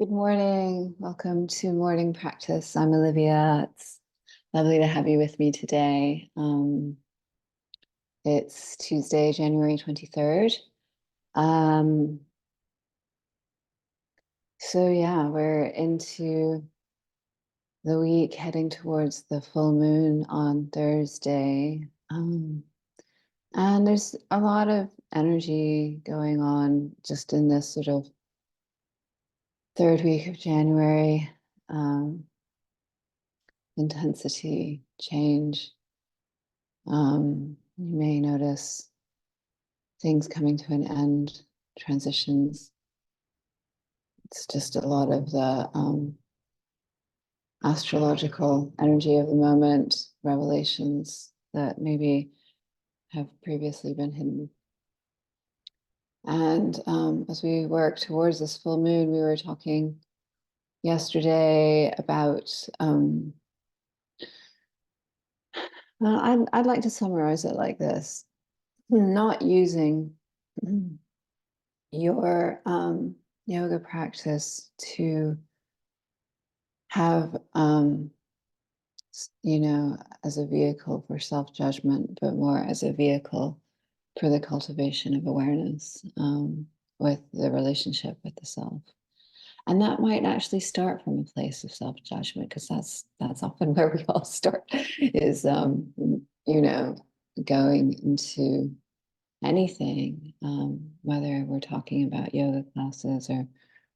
Good morning. Welcome to morning practice. I'm Olivia. It's lovely to have you with me today. It's Tuesday, January 23rd. So yeah, we're into the week heading towards the full moon on Thursday. And there's a lot of energy going on just in this sort of third week of January. Intensity, change. You may notice things coming to an end, transitions. It's just a lot of the astrological energy of the moment, revelations that maybe have previously been hidden. And as we work towards this full moon, we were talking yesterday about, I'd like to summarize it like this: not using your yoga practice to have, as a vehicle for self-judgment, but more as a vehicle for the cultivation of awareness with the relationship with the self. And that might actually start from a place of self-judgment, because that's often where we all start, is going into anything, whether we're talking about yoga classes or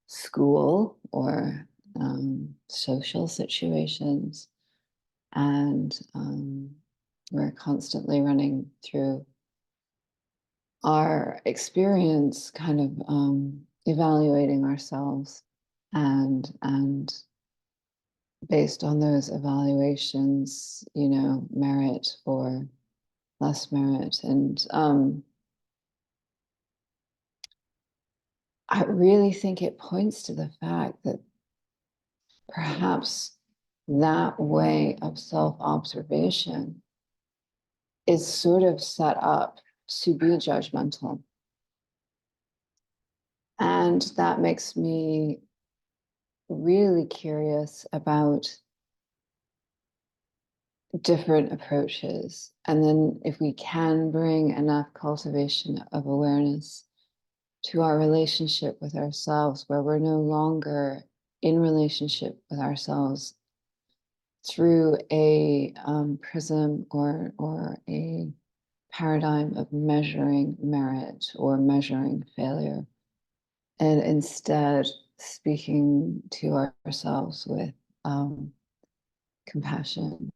school or social situations. And we're constantly running through our experience, kind of evaluating ourselves, and based on those evaluations, merit or less merit. And I really think it points to the fact that perhaps that way of self-observation is sort of set up to be judgmental. And that makes me really curious about different approaches. And then if we can bring enough cultivation of awareness to our relationship with ourselves, where we're no longer in relationship with ourselves through a prism or a paradigm of measuring merit or measuring failure, and instead speaking to ourselves with compassion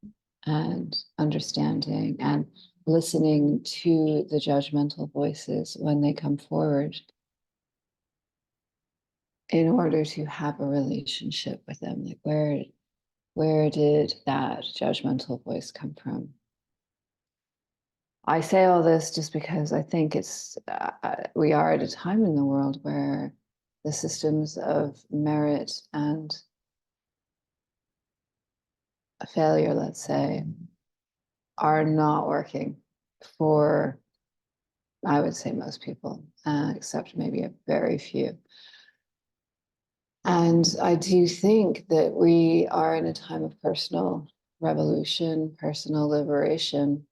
and understanding, and listening to the judgmental voices when they come forward, in order to have a relationship with them. Like, where did that judgmental voice come from? I say all this just because I think we are at a time in the world where the systems of merit and a failure, let's say, are not working for, I would say, most people, except maybe a very few. And I do think that we are in a time of personal revolution, personal liberation,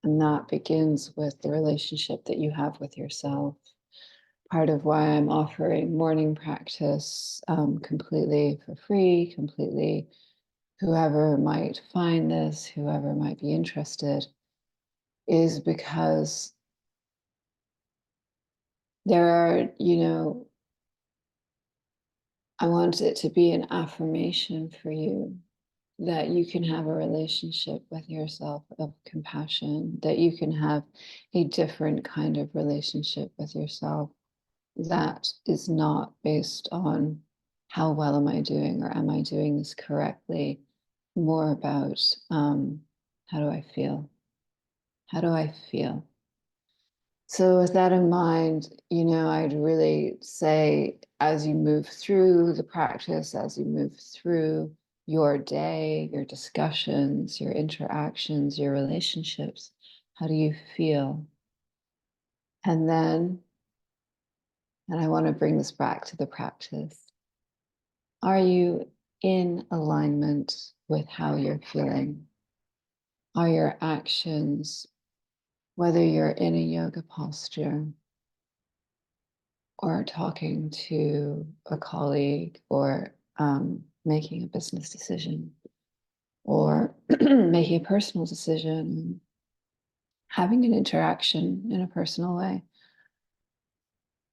and that begins with the relationship that you have with yourself. Part of why I'm offering morning practice completely for free, completely, whoever might find this, whoever might be interested, is because there are, I want it to be an affirmation for you that you can have a relationship with yourself of compassion, that you can have a different kind of relationship with yourself that is not based on how well am I doing, or am I doing this correctly, more about how do I feel? How do I feel? So with that in mind, I'd really say, as you move through the practice, as you move through your day, your discussions, your interactions, your relationships, how do you feel? And I want to bring this back to the practice. Are you in alignment with how you're feeling? Are your actions, whether you're in a yoga posture or talking to a colleague or making a business decision or making a personal decision, having an interaction in a personal way,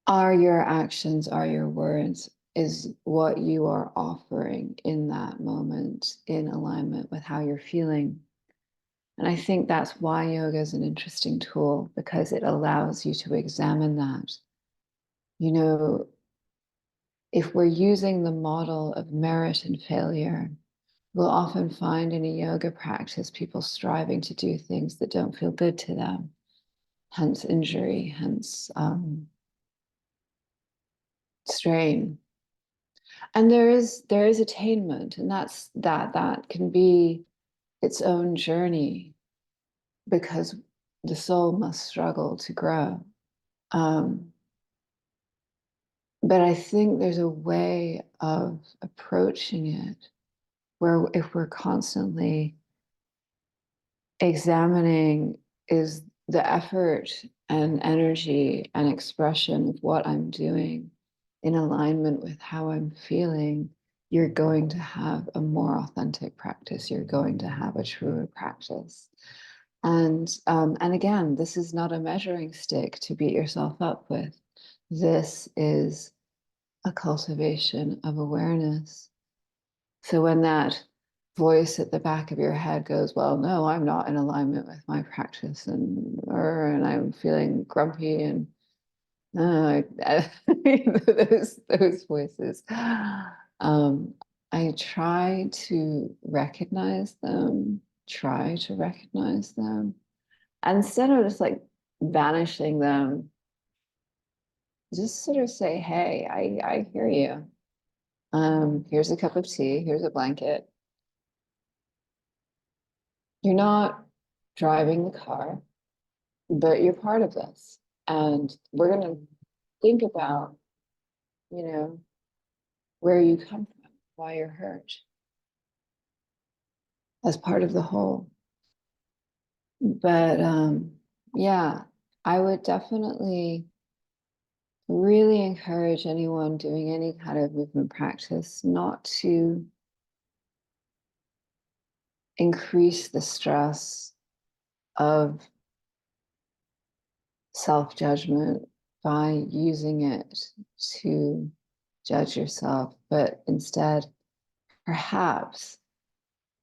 are your actions, are your words, is what you are offering in that moment in alignment with how you're feeling? And I think that's why yoga is an interesting tool, because it allows you to examine that. You know, if we're using the model of merit and failure, we'll often find in a yoga practice people striving to do things that don't feel good to them, hence injury, hence strain. And there is attainment, and that can be its own journey, because the soul must struggle to grow. Um, but I think there's a way of approaching it where, if we're constantly examining, is the effort and energy and expression of what I'm doing in alignment with how I'm feeling, you're going to have a more authentic practice. You're going to have a truer practice. And again, this is not a measuring stick to beat yourself up with. This is a cultivation of awareness. So when that voice at the back of your head goes, well, no, I'm not in alignment with my practice, and I'm feeling grumpy, and those voices, I try to recognize them, and instead of just like banishing them, just sort of say, hey, I hear you. Here's a cup of tea, here's a blanket. You're not driving the car, but you're part of this. And we're going to think about, you know, where you come from, why you're hurt, as part of the whole. But yeah, I would definitely really encourage anyone doing any kind of movement practice not to increase the stress of self-judgment by using it to judge yourself, but instead, perhaps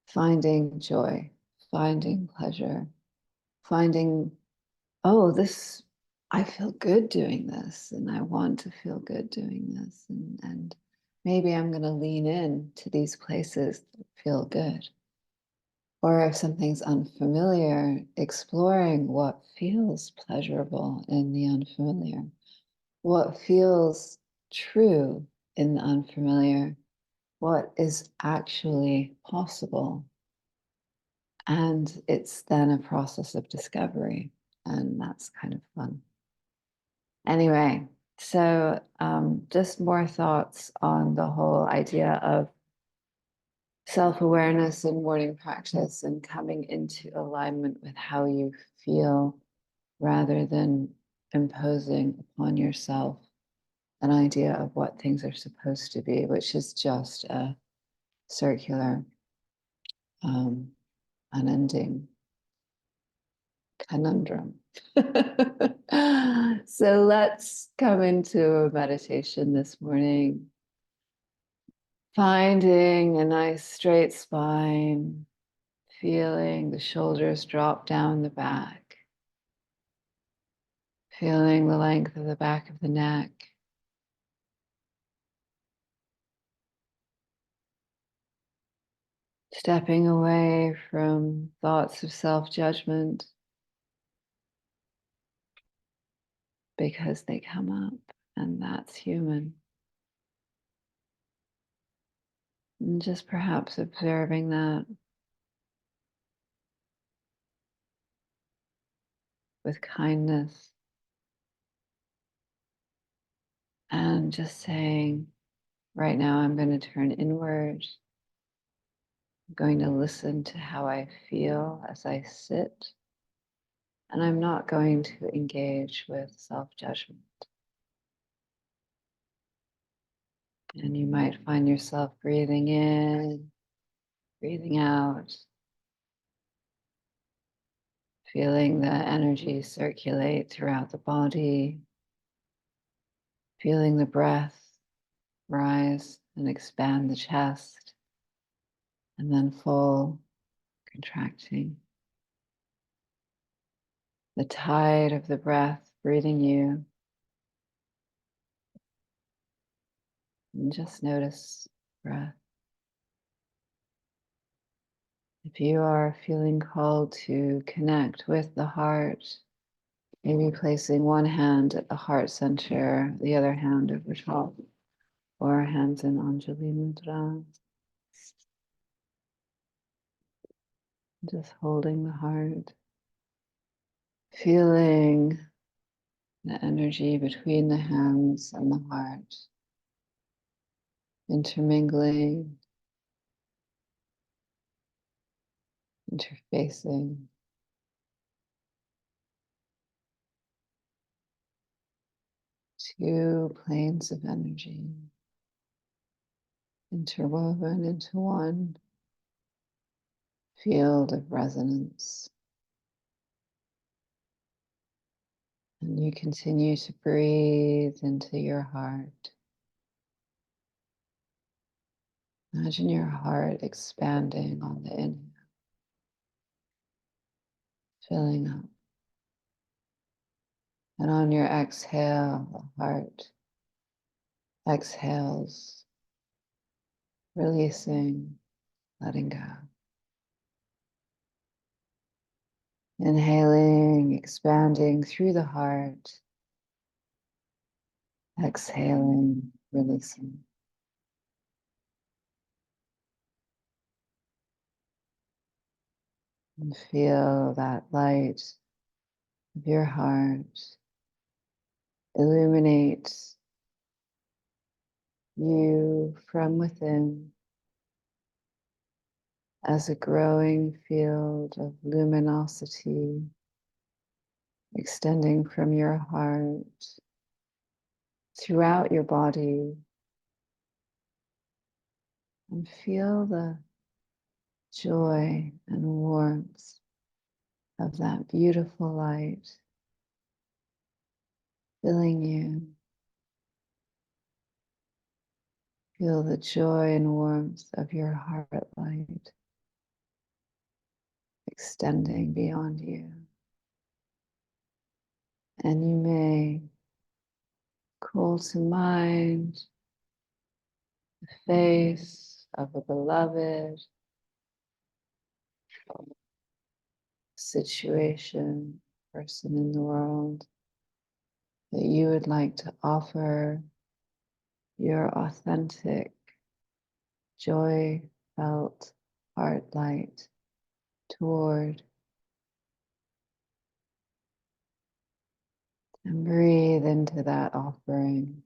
finding joy, finding pleasure, finding, oh, I feel good doing this, and I want to feel good doing this. And maybe I'm going to lean in to these places that feel good. Or if something's unfamiliar, exploring what feels pleasurable in the unfamiliar, what feels true in the unfamiliar, what is actually possible. And it's then a process of discovery, and that's kind of fun. Anyway, so just more thoughts on the whole idea of self-awareness and morning practice and coming into alignment with how you feel, rather than imposing upon yourself an idea of what things are supposed to be, which is just a circular, unending conundrum. So let's come into a meditation this morning. Finding a nice straight spine, feeling the shoulders drop down the back, feeling the length of the back of the neck. Stepping away from thoughts of self-judgment, because they come up, and that's human. And just perhaps observing that with kindness, and just saying, Right now, I'm going to turn inward. I'm going to listen to how I feel as I sit, and I'm not going to engage with self-judgment. And you might find yourself breathing in, breathing out, feeling the energy circulate throughout the body, feeling the breath rise and expand the chest, and then full contracting. The tide of the breath breathing you, and just notice breath. If you are feeling called to connect with the heart, maybe placing one hand at the heart center, the other hand over top, or hands in Anjali Mudra, just holding the heart, feeling the energy between the hands and the heart, intermingling, interfacing. Two planes of energy interwoven into one field of resonance. And you continue to breathe into your heart. Imagine your heart expanding on the inhale, filling up. And on your exhale, the heart exhales, releasing, letting go. Inhaling, expanding through the heart. Exhaling, releasing. And feel that light of your heart illuminate you from within as a growing field of luminosity extending from your heart throughout your body, and feel the joy and warmth of that beautiful light filling you. Feel the joy and warmth of your heart light extending beyond you. And you may call to mind the face of a beloved, situation, person in the world that you would like to offer your authentic, joy felt heart light toward, and breathe into that offering.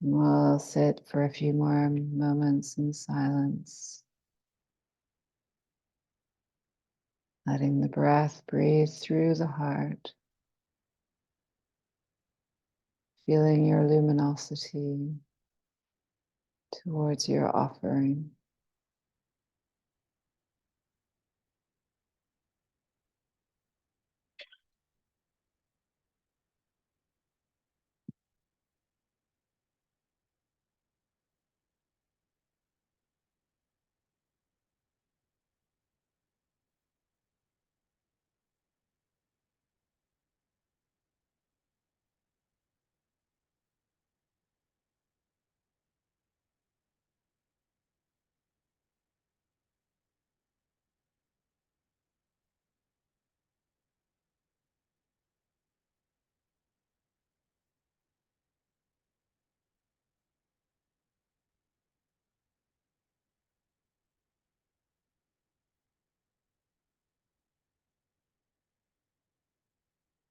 And we'll sit for a few more moments in silence, letting the breath breathe through the heart, feeling your luminosity towards your offering.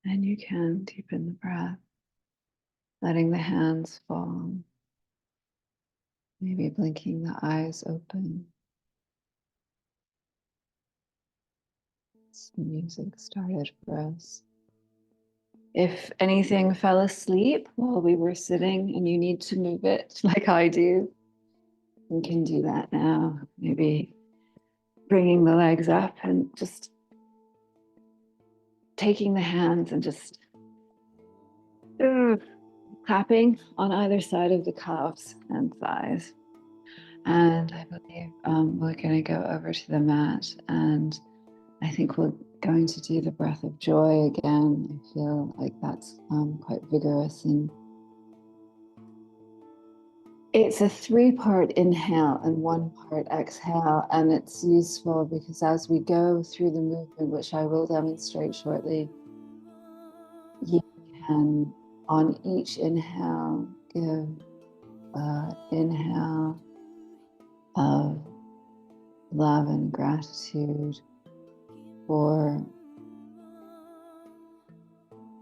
And you can deepen the breath letting the hands fall, maybe blinking the eyes open. The music started for us. If anything fell asleep while we were sitting and you need to move it like I do, we can do that now. Maybe bringing the legs up and just taking the hands and just clapping on either side of the calves and thighs. And I believe we're going to go over to the mat, and I think we're going to do the breath of joy again. I feel like that's quite vigorous, and it's a 3-part inhale and 1-part exhale, and it's useful because as we go through the movement, which I will demonstrate shortly, you can, on each inhale, give inhale of love and gratitude for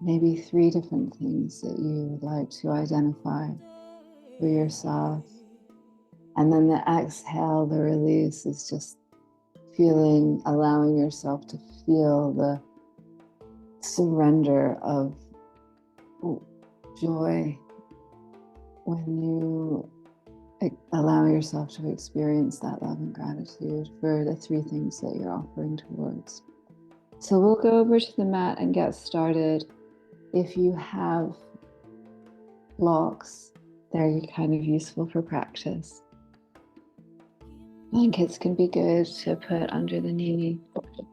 maybe 3 different things that you would like to identify for yourself. And then the exhale, the release, is just feeling, allowing yourself to feel the surrender of joy when you allow yourself to experience that love and gratitude for the 3 things that you're offering towards. So we'll go over to the mat and get started. If you have blocks, they're kind of useful for practice. Blankets can be good to put under the knee.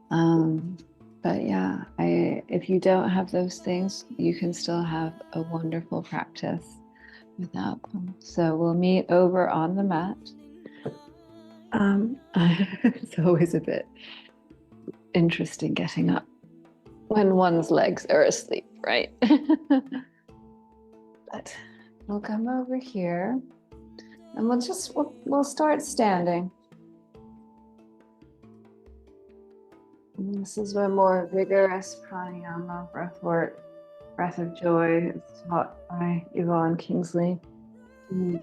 But yeah, if you don't have those things, you can still have a wonderful practice without them. So we'll meet over on the mat. It's always a bit interesting getting up when one's legs are asleep, right? But we'll come over here and we'll start standing. And this is a more vigorous pranayama breath work. Breath of Joy. It's taught by Yvonne Kingsley. And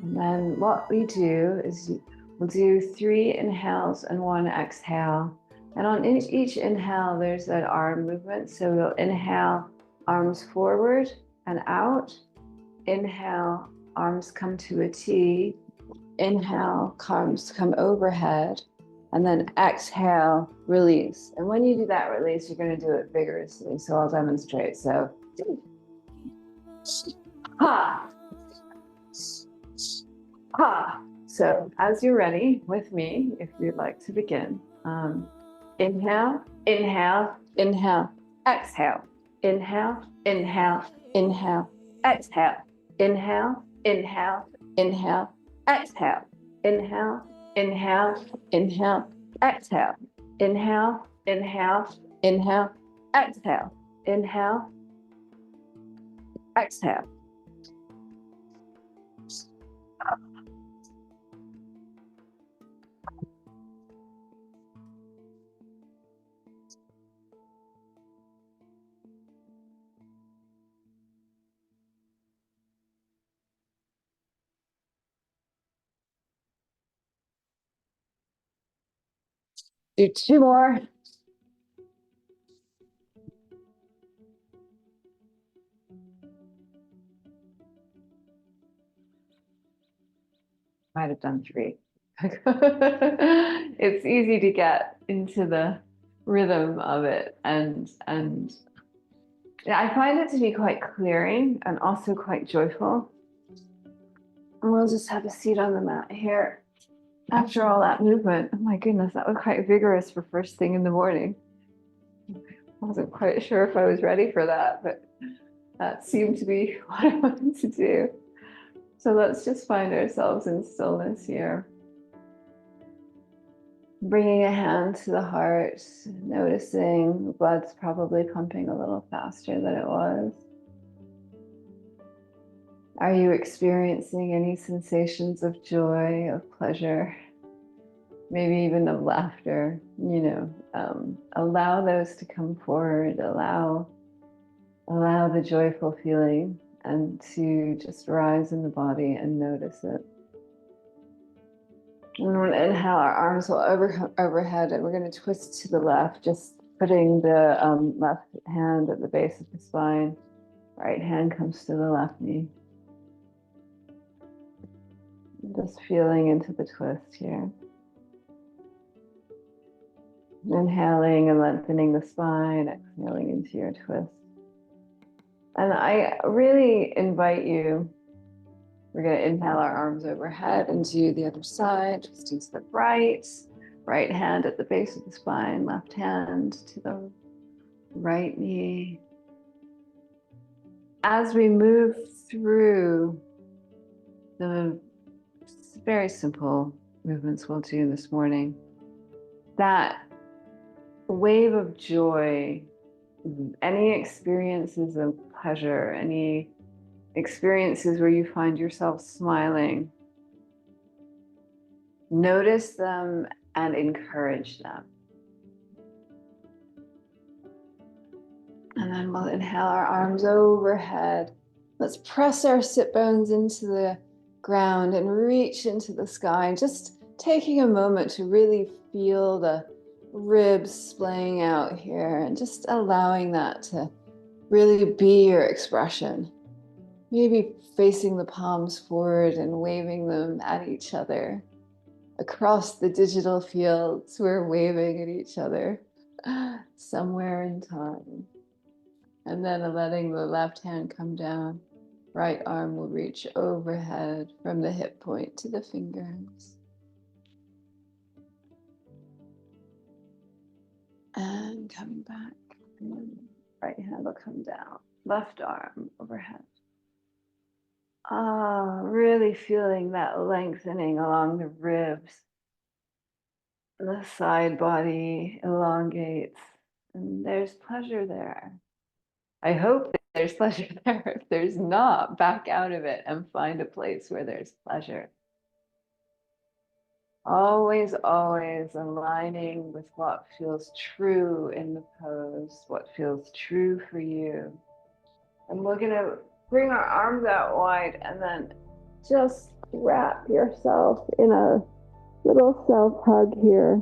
then what we do is we'll do 3 inhales and 1 exhale. And on each inhale, there's that arm movement. So we'll inhale, arms forward and out. Inhale, arms come to a T. Inhale, arms come overhead. And then exhale, release. And when you do that release, you're going to do it vigorously. So I'll demonstrate. So, ha, ha. So as you're ready with me, if you'd like to begin, inhale, inhale, inhale, exhale, inhale, inhale, inhale, exhale, inhale, inhale, inhale, exhale, inhale, inhale, inhale, exhale, inhale, inhale, inhale, exhale, inhale, exhale. Do 2 more. Might have done 3. It's easy to get into the rhythm of it, and I find it to be quite clearing and also quite joyful. And we'll just have a seat on the mat here. After all that movement, oh my goodness, that was quite vigorous for first thing in the morning. I wasn't quite sure if I was ready for that, but that seemed to be what I wanted to do. So let's just find ourselves in stillness here. Bringing a hand to the heart, noticing the blood's probably pumping a little faster than it was. Are you experiencing any sensations of joy, of pleasure, maybe even of laughter? Allow those to come forward. Allow allow the joyful feeling and to just rise in the body and notice it. And we'll inhale, our arms will overhead, and we're going to twist to the left, just putting the left hand at the base of the spine. Right hand comes to the left knee. Just feeling into the twist here. Inhaling and lengthening the spine, exhaling into your twist. And I really invite you, we're going to inhale our arms overhead and do the other side, twisting to the right hand at the base of the spine, left hand to the right knee. As we move through the very simple movements we'll do this morning, that wave of joy, any experiences of pleasure, any experiences where you find yourself smiling, notice them and encourage them. And then we'll inhale our arms overhead. Let's press our sit bones into the ground and reach into the sky, just taking a moment to really feel the ribs splaying out here and just allowing that to really be your expression. Maybe facing the palms forward and waving them at each other. Across the digital fields, we're waving at each other somewhere in time. And then letting the left hand come down. Right arm will reach overhead from the hip point to the fingers. And coming back. Right hand will come down. Left arm overhead. Really feeling that lengthening along the ribs. The side body elongates. And there's pleasure there. I hope that there's pleasure there. If there's not, back out of it and find a place where there's pleasure. Always, always aligning with what feels true in the pose, what feels true for you. And we're going to bring our arms out wide and then just wrap yourself in a little self-hug here,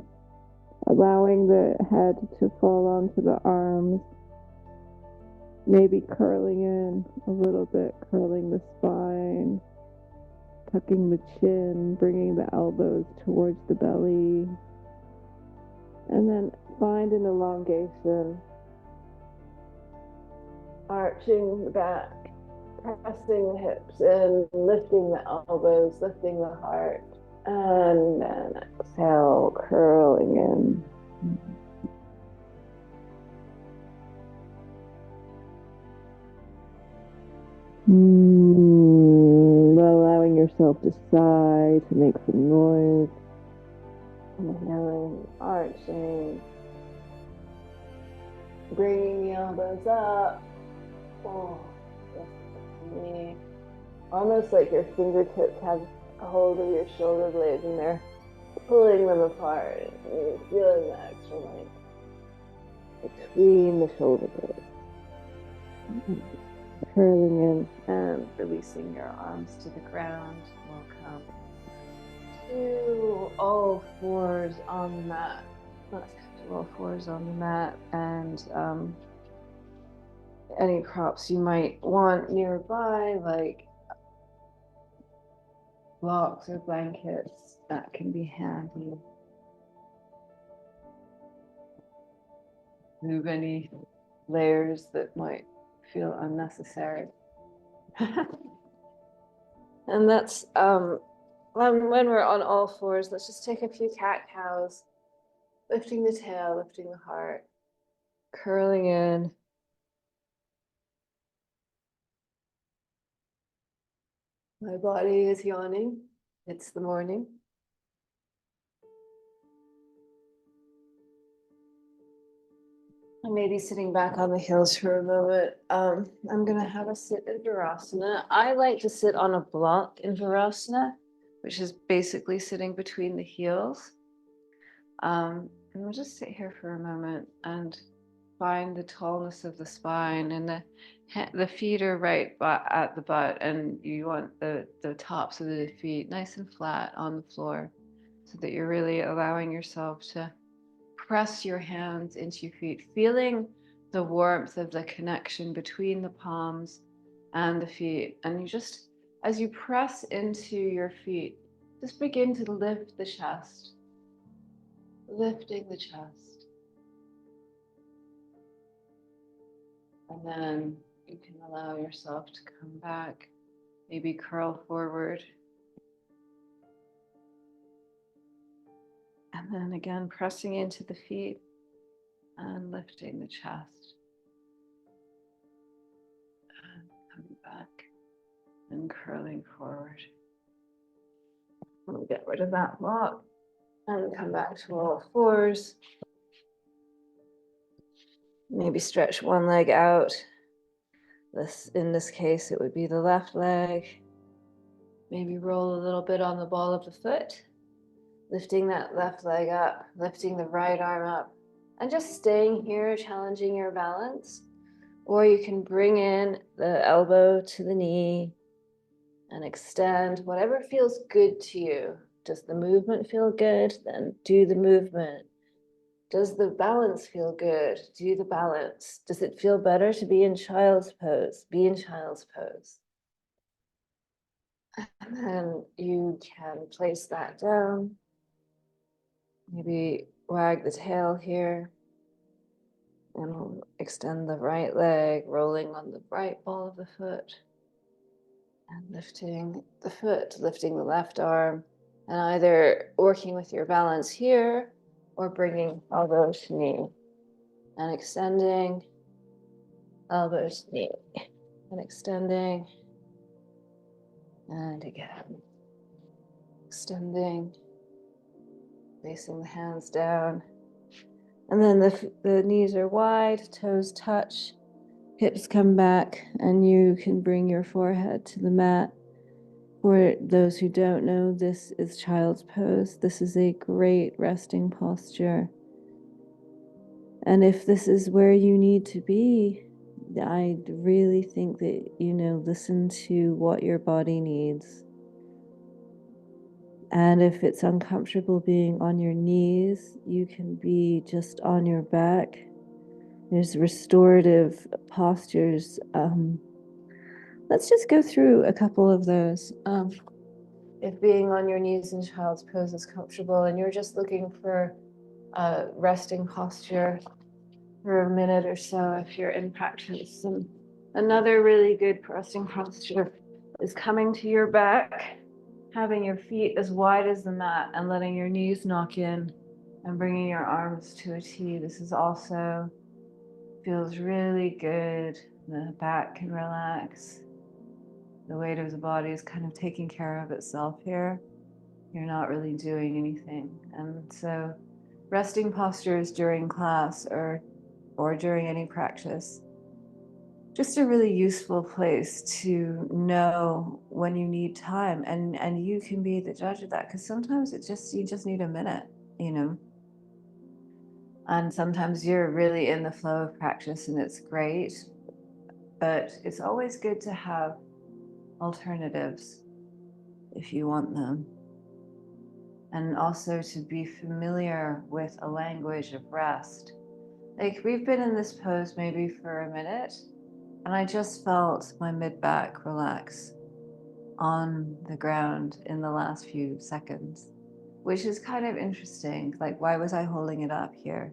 allowing the head to fall onto the arms. Maybe curling in a little bit, curling the spine, tucking the chin, bringing the elbows towards the belly. And then find an elongation, arching the back, pressing the hips in, lifting the elbows, lifting the heart. And then exhale, curling in. Allowing yourself to sigh, to make some noise. Inhaling, arching. Bringing the elbows up. Oh, yes, almost like your fingertips have a hold of your shoulder blades and they're pulling them apart. And you're feeling that extra length between the shoulder blades. Curling in and releasing your arms to the ground. Welcome to all fours on the mat. All fours on the mat, and any props you might want nearby, like blocks or blankets, that can be handy. Move any layers that might feel unnecessary. And that's when we're on all fours, let's just take a few cat-cows, lifting the tail, lifting the heart, curling in. My body is yawning. It's the morning. I may be sitting back on the heels for a moment. I'm going to have a sit in Virasana. I like to sit on a block in Virasana, which is basically sitting between the heels. And we'll just sit here for a moment and find the tallness of the spine, and the feet are right at the butt, and you want the tops of the feet nice and flat on the floor, so that you're really allowing yourself to press your hands into your feet, feeling the warmth of the connection between the palms and the feet. And you just, as you press into your feet, just begin to lift the chest, lifting the chest. And then you can allow yourself to come back, maybe curl forward. And then again, pressing into the feet and lifting the chest. And coming back and curling forward. We'll get rid of that block and come back to all fours. Maybe stretch one leg out. In this case, it would be the left leg. Maybe roll a little bit on the ball of the foot, lifting that left leg up, lifting the right arm up, and just staying here, challenging your balance. Or you can bring in the elbow to the knee and extend, whatever feels good to you. Does the movement feel good? Then do the movement. Does the balance feel good? Do the balance. Does it feel better to be in child's pose? Be in child's pose. And then you can place that down. Maybe wag the tail here. And we'll extend the right leg, rolling on the right ball of the foot. And lifting the foot, lifting the left arm. And either working with your balance here or bringing elbow to knee. And extending, elbow to knee. And extending. And again. Extending. Placing the hands down. And then the knees are wide, toes touch, hips come back, and you can bring your forehead to the mat. For those who don't know, this is child's pose. This is a great resting posture. And if this is where you need to be, I really think that, listen to what your body needs. And if it's uncomfortable being on your knees, you can be just on your back. There's restorative postures. Let's just go through a couple of those. If being on your knees in child's pose is comfortable and you're just looking for a resting posture for a minute or so, if you're in practice. And another really good resting posture is coming to your back, having your feet as wide as the mat and letting your knees knock in and bringing your arms to a T. This is also feels really good. The back can relax. The weight of the body is kind of taking care of itself here. You're not really doing anything. And so resting postures during class or during any practice, just a really useful place to know when you need time, and you can be the judge of that, because sometimes you just need a minute, and sometimes you're really in the flow of practice and it's great, but it's always good to have alternatives if you want them, and also to be familiar with a language of rest. Like, we've been in this pose maybe for a minute, and I just felt my mid-back relax on the ground in the last few seconds, which is kind of interesting. Like, why was I holding it up here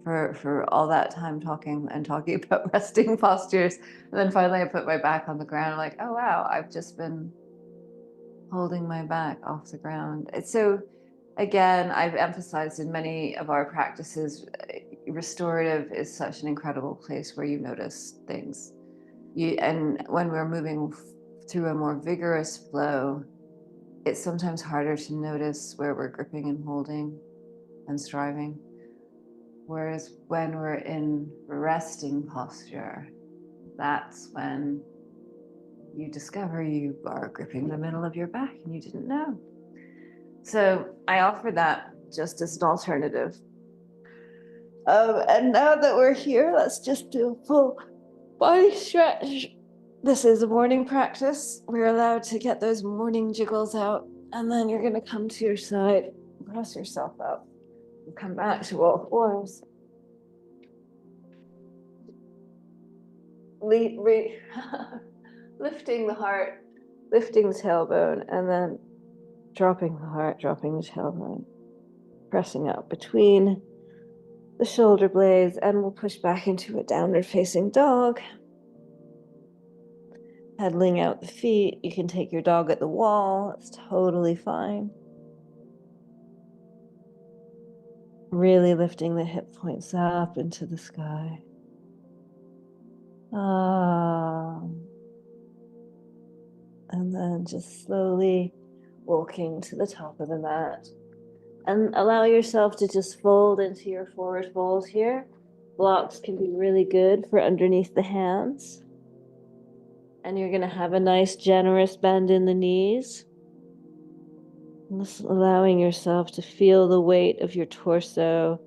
for all that time talking about resting postures? And then finally I put my back on the ground. I'm like, oh wow, I've just been holding my back off the ground. So again, I've emphasized in many of our practices, restorative is such an incredible place where you notice things. And when we're moving through a more vigorous flow, it's sometimes harder to notice where we're gripping and holding and striving. Whereas when we're in resting posture, that's when you discover you are gripping the middle of your back and you didn't know. So I offer that just as an alternative. And now that we're here, let's just do a full body stretch. This is a morning practice. We're allowed to get those morning jiggles out, and then you're gonna come to your side, press yourself up, and come back to all fours. Lifting the heart, lifting the tailbone, and then dropping the heart, dropping the tailbone, pressing up between the shoulder blades, and we'll push back into a downward facing dog. Pedaling out the feet. You can take your dog at the wall. It's totally fine. Really lifting the hip points up into the sky. And then just slowly walking to the top of the mat. And allow yourself to just fold into your forward fold here. Blocks can be really good for underneath the hands. And you're going to have a nice generous bend in the knees. Just allowing yourself to feel the weight of your torso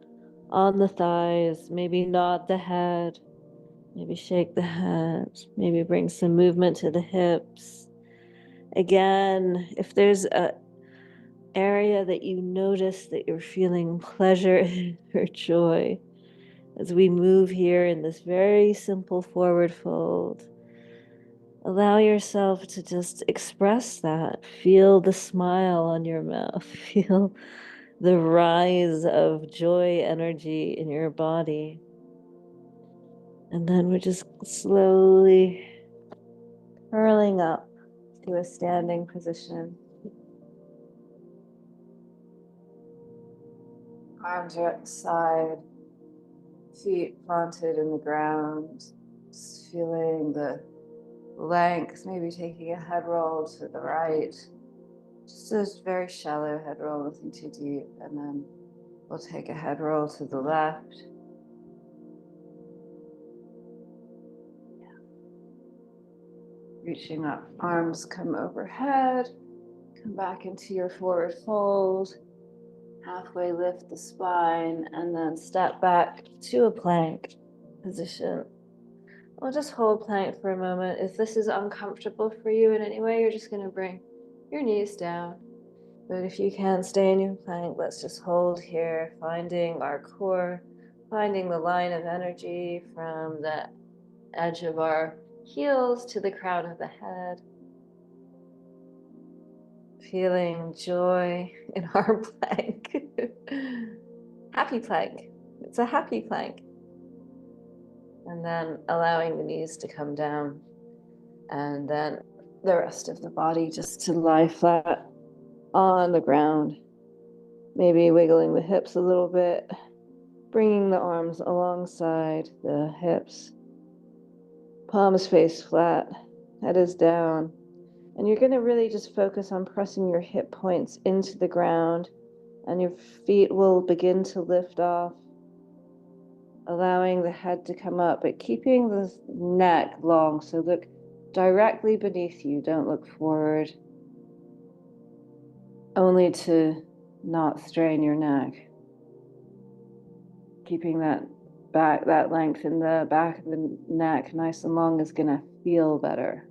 on the thighs. Maybe nod the head. Maybe shake the head. Maybe bring some movement to the hips. Again, if there's an area that you notice that you're feeling pleasure or joy, as we move here in this very simple forward fold, allow yourself to just express that. Feel the smile on your mouth. Feel the rise of joy energy in your body. And then we're just slowly curling up to a standing position. Arms are at the side, feet planted in the ground, just feeling the length, maybe taking a head roll to the right. Just a very shallow head roll, nothing too deep. And then we'll take a head roll to the left. Reaching up, arms come overhead, come back into your forward fold, halfway lift the spine, and then step back to a plank position. We'll just hold plank for a moment. If this is uncomfortable for you in any way, you're just going to bring your knees down. But if you can stay in your plank, let's just hold here, finding our core, finding the line of energy from the edge of our heels to the crown of the head. Feeling joy in our plank. Happy plank. It's a happy plank. And then allowing the knees to come down. And then the rest of the body just to lie flat on the ground. Maybe wiggling the hips a little bit. Bringing the arms alongside the hips. Palms face flat. Head is down. And you're going to really just focus on pressing your hip points into the ground, and your feet will begin to lift off, allowing the head to come up, but keeping the neck long. So look directly beneath you. Don't look forward, only to not strain your neck. Keeping that back, that length in the back of the neck nice and long is going to feel better.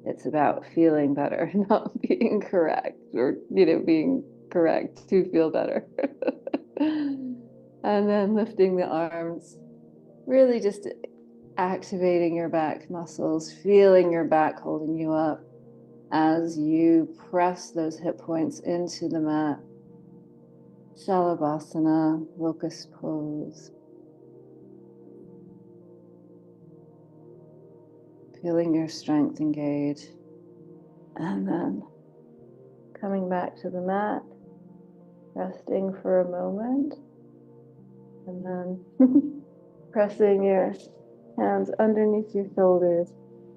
It's about feeling better, not being correct, or, being correct to feel better. And then lifting the arms, really just activating your back muscles, feeling your back holding you up as you press those hip points into the mat. Shalabhasana, locust pose. Feeling your strength engage. And then coming back to the mat, resting for a moment. And then pressing your hands underneath your shoulders.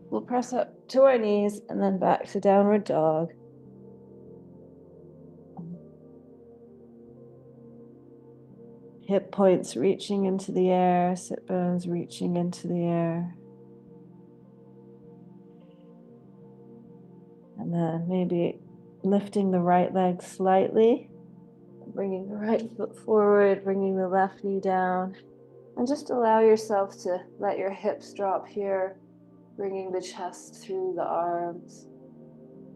We'll press up to our knees and then back to downward dog. Hip points reaching into the air, sit bones reaching into the air. And then maybe lifting the right leg slightly, bringing the right foot forward, bringing the left knee down. And just allow yourself to let your hips drop here, bringing the chest through the arms,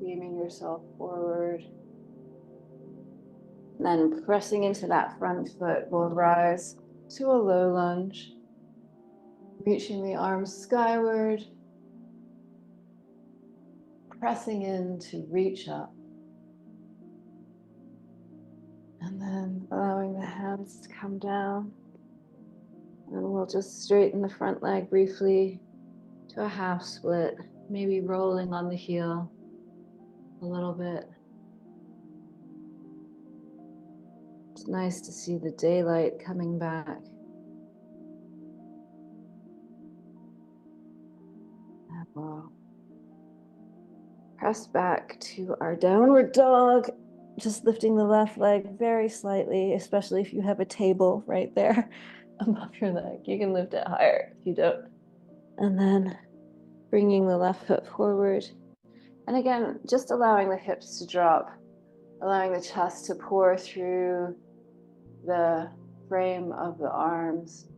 beaming yourself forward. Then pressing into that front foot, we'll rise to a low lunge, reaching the arms skyward, pressing in to reach up. And then allowing the hands to come down. And we'll just straighten the front leg briefly to a half split, maybe rolling on the heel a little bit. It's nice to see the daylight coming back. And we'll press back to our downward dog, just lifting the left leg very slightly, especially if you have a table right there above your leg. You can lift it higher if you don't. And then bringing the left foot forward. And again, just allowing the hips to drop, allowing the chest to pour through the frame of the arms.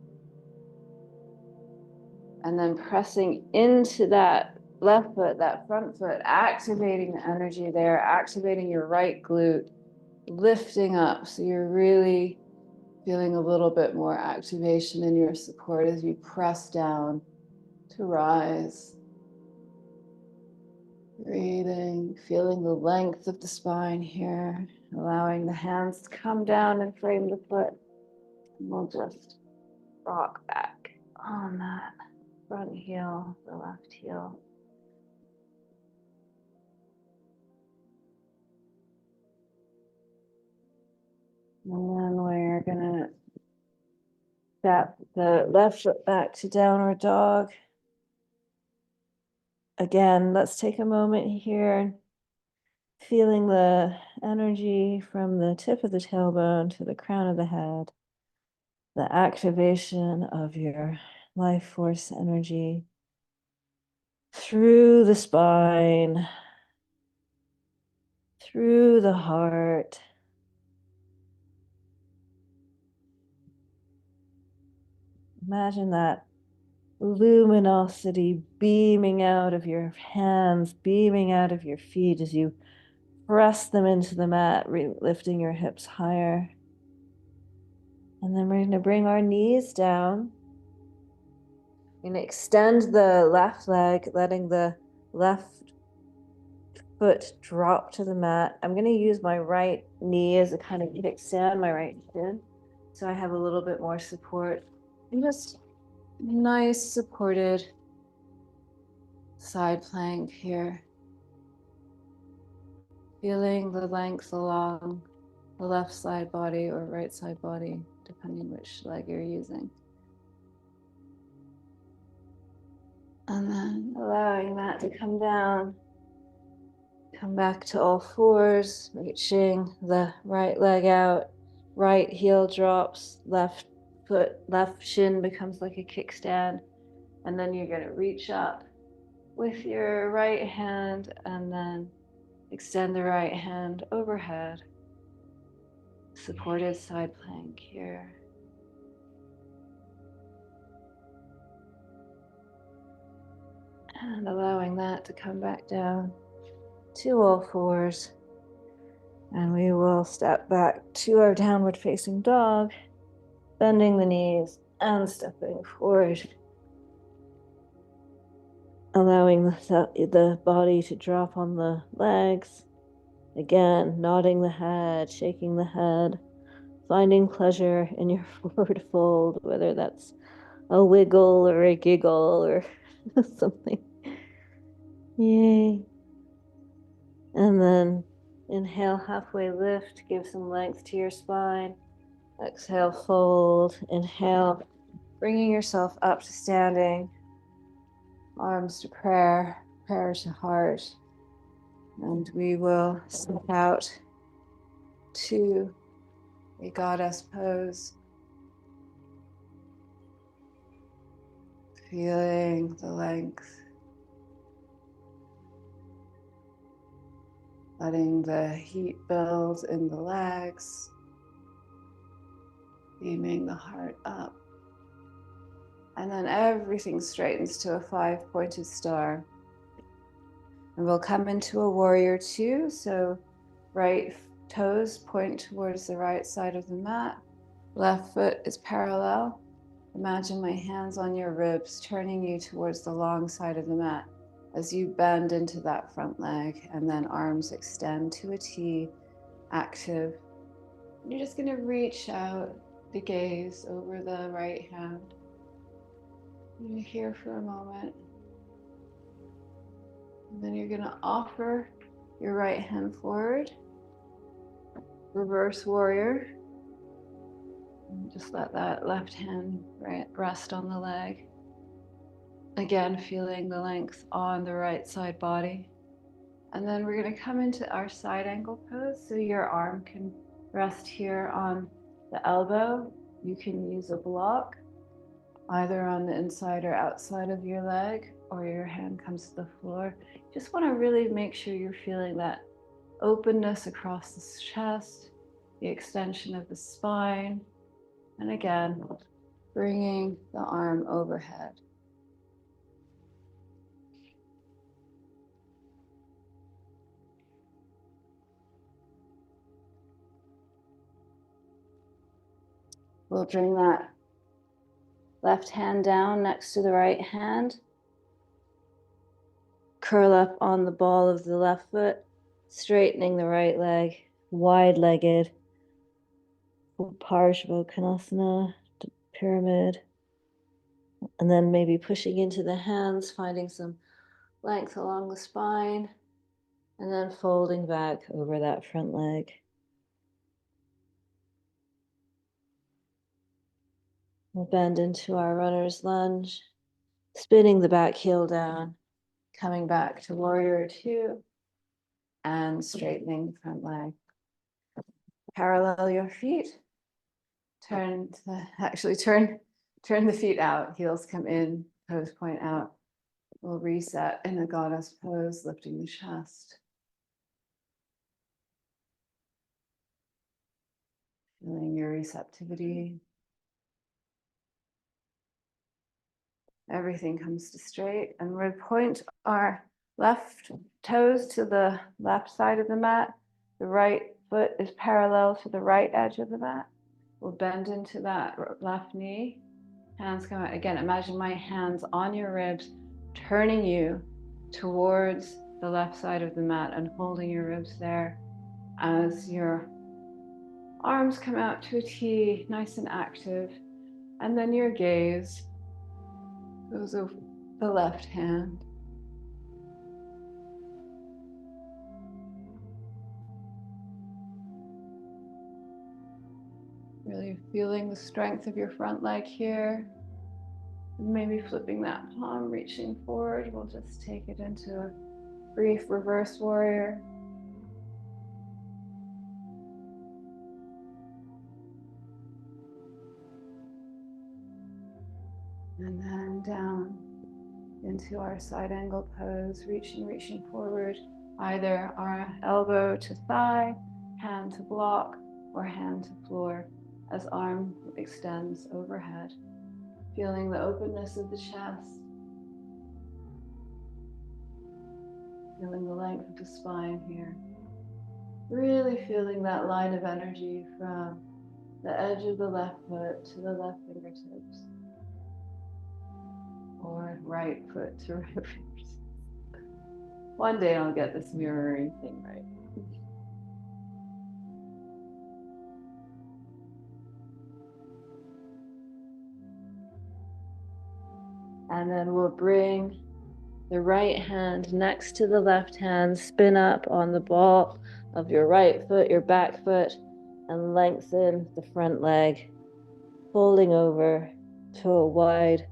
And then pressing into that left foot, that front foot, activating the energy there, activating your right glute, lifting up. So you're really feeling a little bit more activation in your support as you press down to rise. Breathing, feeling the length of the spine here, allowing the hands to come down and frame the foot. And we'll just rock back on that front heel, the left heel. And then we're gonna step the left foot back to downward dog. Again, let's take a moment here, feeling the energy from the tip of the tailbone to the crown of the head, the activation of your life force energy through the spine, through the heart. Imagine that luminosity beaming out of your hands, beaming out of your feet as you press them into the mat, lifting your hips higher. And then we're going to bring our knees down. We're going to extend the left leg, letting the left foot drop to the mat. I'm going to use my right knee as a kind of kickstand, my right shin, so I have a little bit more support. And just nice supported side plank here. Feeling the length along the left side body or right side body, depending which leg you're using. And then allowing that to come down. Come back to all fours, reaching the right leg out, right heel drops, left foot, left shin becomes like a kickstand. And then you're going to reach up with your right hand and then extend the right hand overhead. Supported side plank here. And allowing that to come back down to all fours. And we will step back to our downward facing dog, bending the knees and stepping forward. Allowing the body to drop on the legs. Again, nodding the head, shaking the head, finding pleasure in your forward fold, whether that's a wiggle or a giggle or something. Yay. And then inhale, halfway lift, give some length to your spine. Exhale, fold. Inhale, bringing yourself up to standing. Arms to prayer, prayer to heart. And we will step out to a goddess pose. Feeling the length. Letting the heat build in the legs. Beaming the heart up. And then everything straightens to a 5-pointed star. And we'll come into a warrior 2. So right toes point towards the right side of the mat. Left foot is parallel. Imagine my hands on your ribs, turning you towards the long side of the mat as you bend into that front leg, and then arms extend to a T, active. You're just going to reach out the gaze over the right hand. You're here for a moment. And then you're going to offer your right hand forward. Reverse warrior. And just let that left hand rest on the leg. Again, feeling the length on the right side body. And then we're going to come into our side angle pose. So your arm can rest here on the elbow. You can use a block either on the inside or outside of your leg, or your hand comes to the floor. Just want to really make sure you're feeling that openness across the chest, the extension of the spine, and again, bringing the arm overhead. We'll bring that left hand down next to the right hand. Curl up on the ball of the left foot, straightening the right leg, wide-legged. Parsvakonasana, pyramid. And then maybe pushing into the hands, finding some length along the spine, and then folding back over that front leg. We'll bend into our runner's lunge, spinning the back heel down, coming back to warrior 2, and straightening the front leg. Parallel your feet. Turn the feet out, heels come in, toes point out. We'll reset in a goddess pose, lifting the chest. Feeling your receptivity. Everything comes to straight, and we'll point our left toes to the left side of the mat. The right foot is parallel to the right edge of the mat. We'll bend into that left knee. Hands come out. Again, imagine my hands on your ribs, turning you towards the left side of the mat and holding your ribs there as your arms come out to a T, nice and active. And then your gaze goes over the left hand. Really feeling the strength of your front leg here. Maybe flipping that palm, reaching forward. We'll just take it into a brief reverse warrior. And then down into our side angle pose, reaching forward, either our elbow to thigh, hand to block, or hand to floor as arm extends overhead. Feeling the openness of the chest, feeling the length of the spine here. Really feeling that line of energy from the edge of the left foot to the left fingertips, or right foot to right fingertips. One day I'll get this mirroring thing right. And then we'll bring the right hand next to the left hand, spin up on the ball of your right foot, your back foot, and lengthen the front leg, folding over to a wide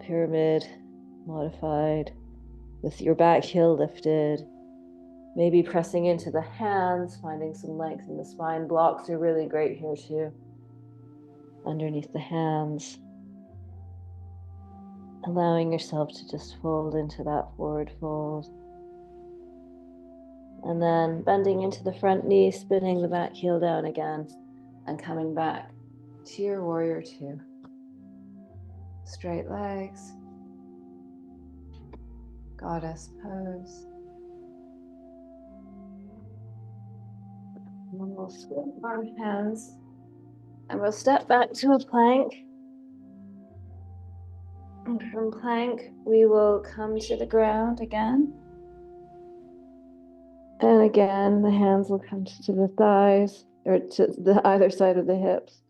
pyramid, modified, with your back heel lifted, maybe pressing into the hands, finding some length in the spine. Blocks are really great here too, underneath the hands. Allowing yourself to just fold into that forward fold. And then bending into the front knee, spinning the back heel down again, and coming back to your warrior 2. straight legs, goddess pose. And we'll switch our hands and we'll step back to a plank. And from plank, we will come to the ground again. And again, the hands will come to the thighs or to the either side of the hips.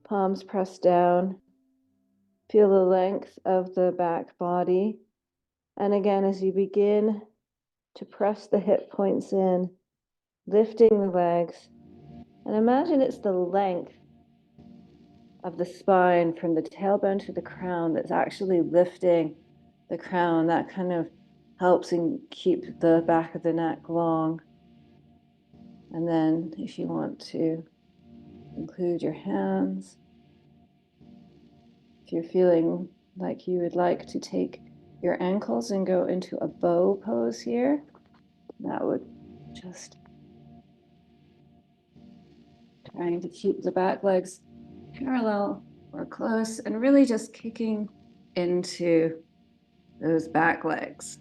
Palms pressed down. Feel the length of the back body. And again, as you begin to press the hip points in, lifting the legs, and imagine it's the length of the spine from the tailbone to the crown that's actually lifting the crown. That kind of helps and keep the back of the neck long. And then if you want to include your hands, if you're feeling like you would like to take your ankles and go into a bow pose here, that would just trying to keep the back legs parallel or close and really just kicking into those back legs.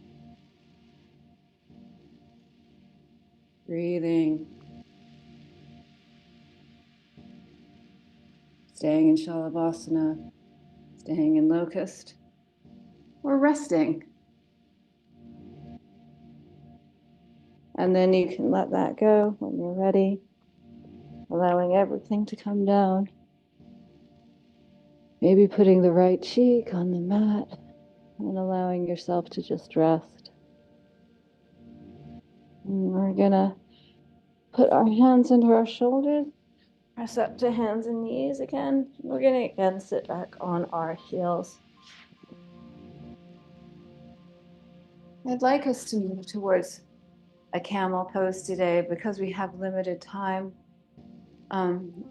Breathing. Staying in Shalabhasana, staying in locust, or resting. And then you can let that go when you're ready, allowing everything to come down. Maybe putting the right cheek on the mat and allowing yourself to just rest. And we're gonna put our hands under our shoulders, press up to hands and knees again. We're gonna again sit back on our heels. I'd like us to move towards a camel pose today because we have limited time.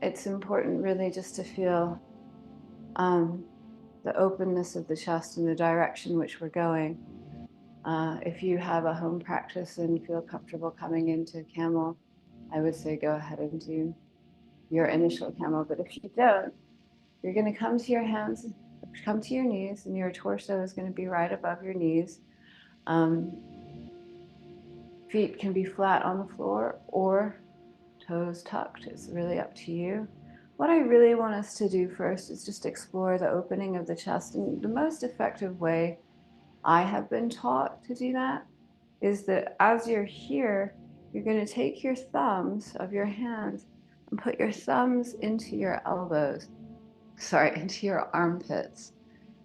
It's important really just to feel the openness of the chest and the direction which we're going. If you have a home practice and feel comfortable coming into camel, I would say go ahead and do your initial camel. But if you don't, you're going to come to your hands, come to your knees, and your torso is going to be right above your knees. Feet can be flat on the floor or toes tucked. It's really up to you. What I really want us to do first is just explore the opening of the chest. And the most effective way I have been taught to do that is that as you're here, you're going to take your thumbs of your hands and put your thumbs into your elbows, into your armpits.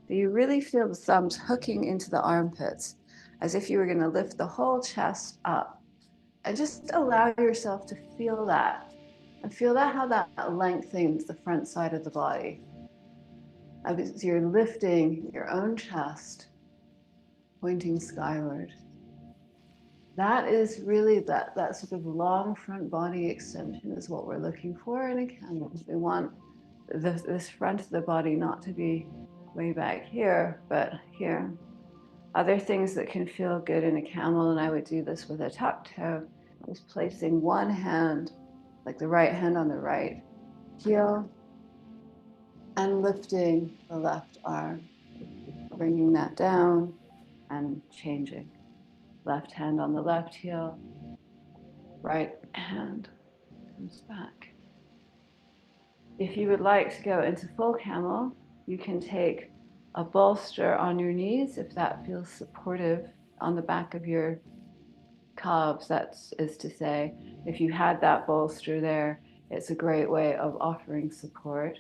So you really feel the thumbs hooking into the armpits as if you were going to lift the whole chest up. And just allow yourself to feel that and feel that how that lengthens the front side of the body. As you're lifting your own chest, pointing skyward. That is really that sort of long front body extension is what we're looking for in a camel. We want this front of the body not to be way back here, but here. Other things that can feel good in a camel, and I would do this with a tuck toe, is placing one hand, like the right hand on the right heel, and lifting the left arm, bringing that down and changing. Left hand on the left heel, right hand comes back. If you would like to go into full camel, you can take a bolster on your knees if that feels supportive on the back of your calves. That is to say, if you had that bolster there, it's a great way of offering support.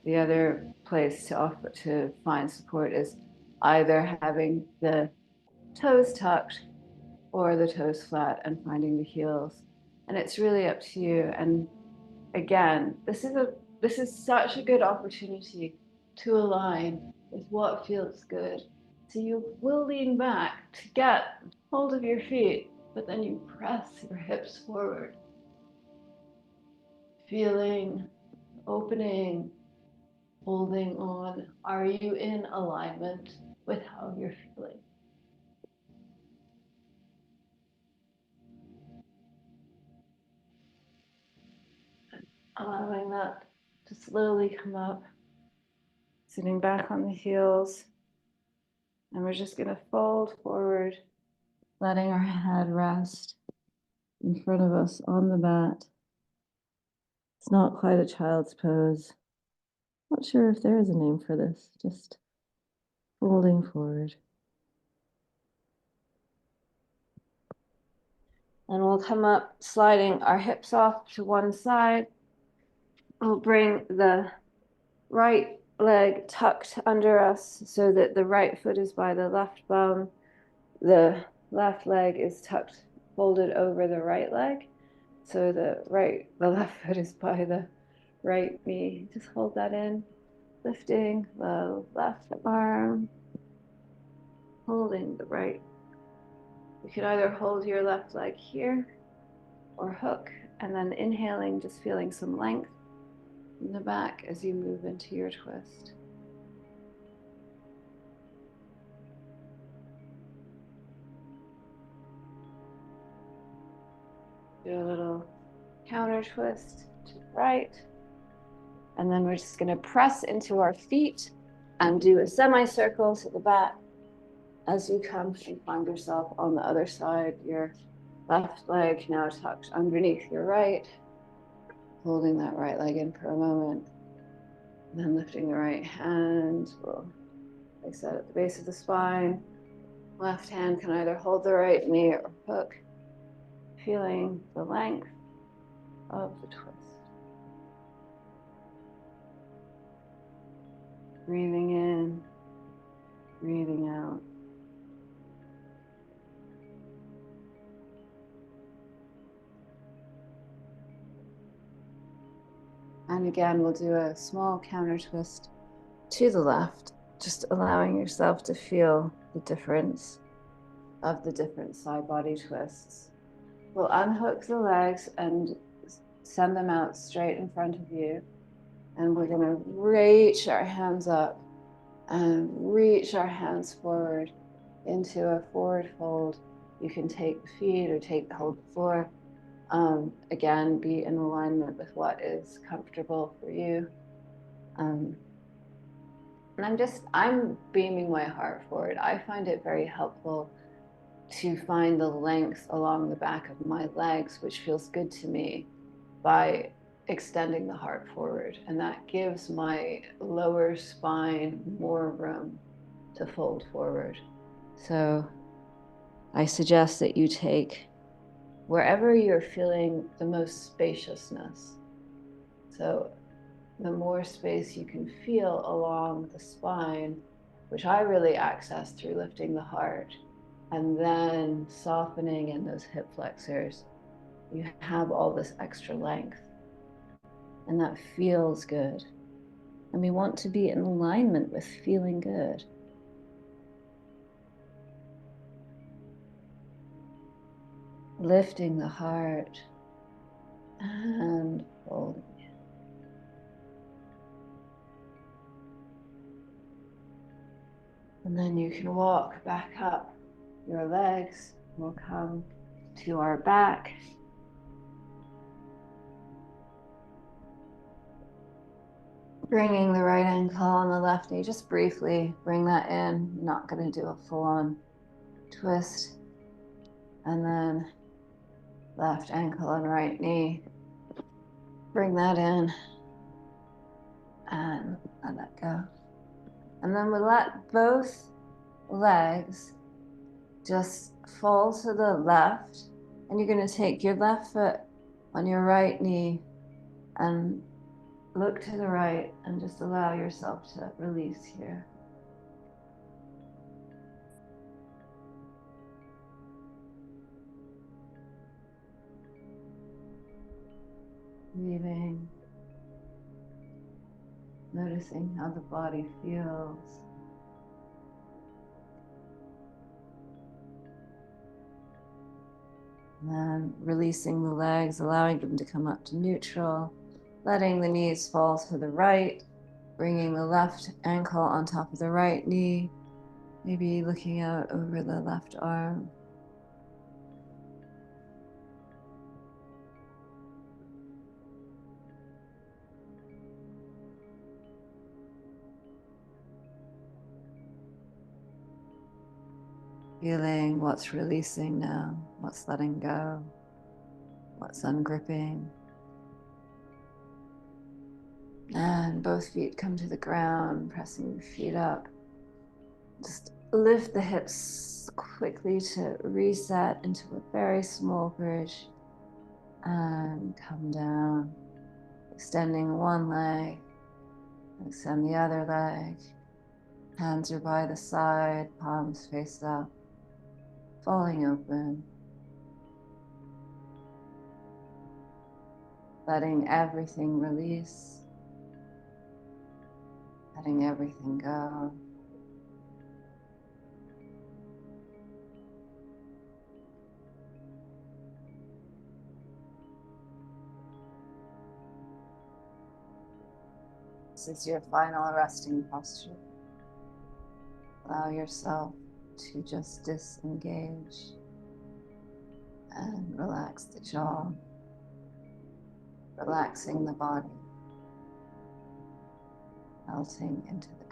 The other place to find support is either having the toes tucked or the toes flat and finding the heels. And it's really up to you. And again, this is such a good opportunity to align with what feels good. So you will lean back to get hold of your feet, but then you press your hips forward. Feeling, opening, holding on. Are you in alignment with how you're feeling? Allowing that to slowly come up. Sitting back on the heels. And we're just going to fold forward, letting our head rest in front of us on the mat. It's not quite a child's pose. Not sure if there is a name for this, just folding forward. And we'll come up, sliding our hips off to one side. We'll bring the right leg tucked under us so that the right foot is by the left bum. The left leg is tucked, folded over the right leg. So the left foot is by the right knee. Just hold that in, lifting the left arm, holding the right. You can either hold your left leg here or hook, and then inhaling, just feeling some length in the back as you move into your twist. Do a little counter twist to the right. And then we're just going to press into our feet and do a semicircle to the back as you come and find yourself on the other side. Your left leg now tucked underneath your right, holding that right leg in for a moment. And then lifting the right hand. We'll place that at the base of the spine. Left hand can either hold the right knee or hook, feeling the length of the twist. Breathing in, breathing out. And again, we'll do a small counter twist to the left, just allowing yourself to feel the difference of the different side body twists. We'll unhook the legs and send them out straight in front of you. And we're going to reach our hands up and reach our hands forward into a forward fold. You can take the feet or hold the floor. Again, be in alignment with what is comfortable for you. And I'm beaming my heart forward. I find it very helpful to find the length along the back of my legs, which feels good to me, by extending the heart forward. And that gives my lower spine more room to fold forward. So I suggest that you take wherever you're feeling the most spaciousness. So the more space you can feel along the spine, which I really access through lifting the heart and then softening in those hip flexors, you have all this extra length. And that feels good. And we want to be in alignment with feeling good. Lifting the heart and folding it. And then you can walk back up your legs. We'll come to our back. Bringing the right ankle on the left knee, just briefly bring that in. I'm not going to do a full-on twist. And then left ankle and right knee. Bring that in and let that go. And then we'll let both legs just fall to the left. And you're going to take your left foot on your right knee and look to the right and just allow yourself to release here. Breathing, noticing how the body feels. And then releasing the legs, allowing them to come up to neutral, letting the knees fall to the right, bringing the left ankle on top of the right knee, maybe looking out over the left arm. Feeling what's releasing now, what's letting go, what's ungripping. And both feet come to the ground, pressing your feet up. Just lift the hips quickly to reset into a very small bridge and come down, extending one leg, extend the other leg. Hands are by the side, palms face up, falling open. Letting everything release, letting everything go. This is your final resting posture. Allow yourself to just disengage and relax the jaw, relaxing the body, melting into the ground.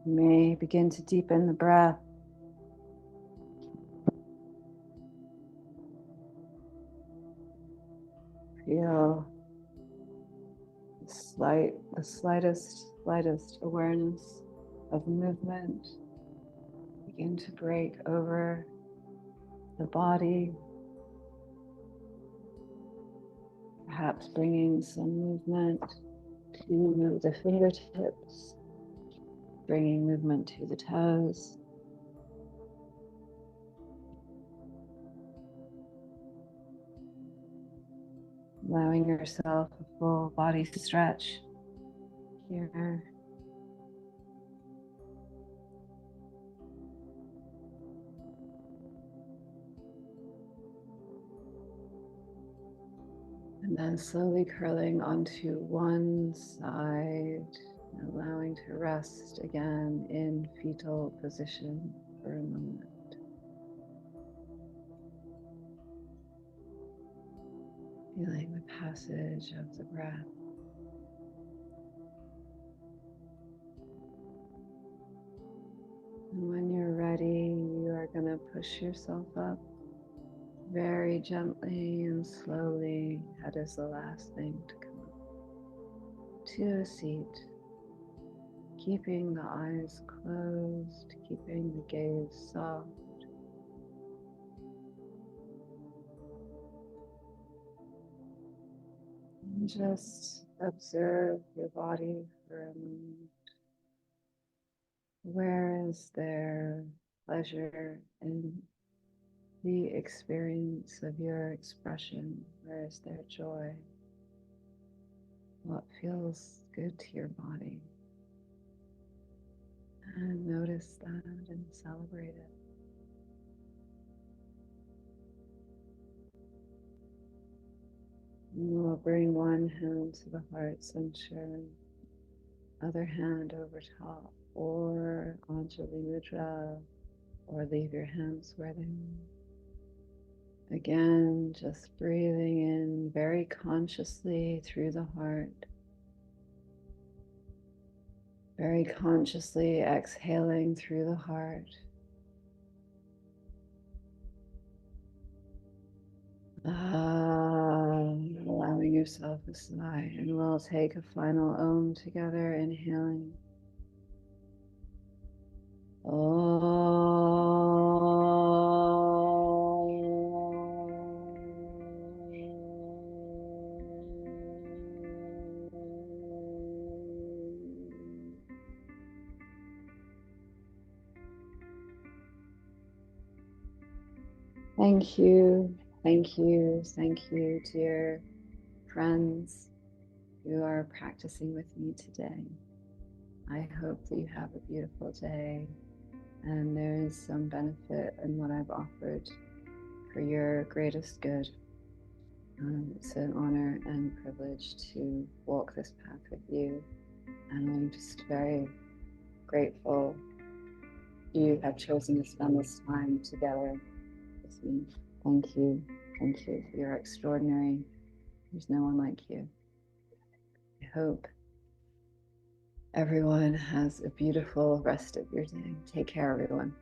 You may begin to deepen the breath. Feel the slightest awareness of movement begin to break over the body, perhaps bringing some movement to the fingertips, bringing movement to the toes. Allowing yourself a full body stretch here. And then slowly curling onto one side, allowing to rest again in fetal position for a moment. Feeling the passage of the breath. And when you're ready, you are going to push yourself up very gently and slowly. That is the last thing to come up to a seat. Keeping the eyes closed, keeping the gaze soft. And just observe your body for a moment. Where is there pleasure in the experience of your expression? Where is there joy? What feels good to your body? And notice that and celebrate it. You will bring one hand to the heart center, other hand over top, or Anjali Mudra, or leave your hands where they are. Again, just breathing in very consciously through the heart. Very consciously exhaling through the heart. Allowing yourself a sigh, and we'll take a final Om together, inhaling. Thank you, thank you, thank you, dear friends who are practicing with me today. I hope that you have a beautiful day and there is some benefit in what I've offered for your greatest good. It's an honor and privilege to walk this path with you, and I'm just very grateful you have chosen to spend this time together with me. Thank you. Thank you. You're extraordinary. There's no one like you. I hope everyone has a beautiful rest of your day. Take care, everyone.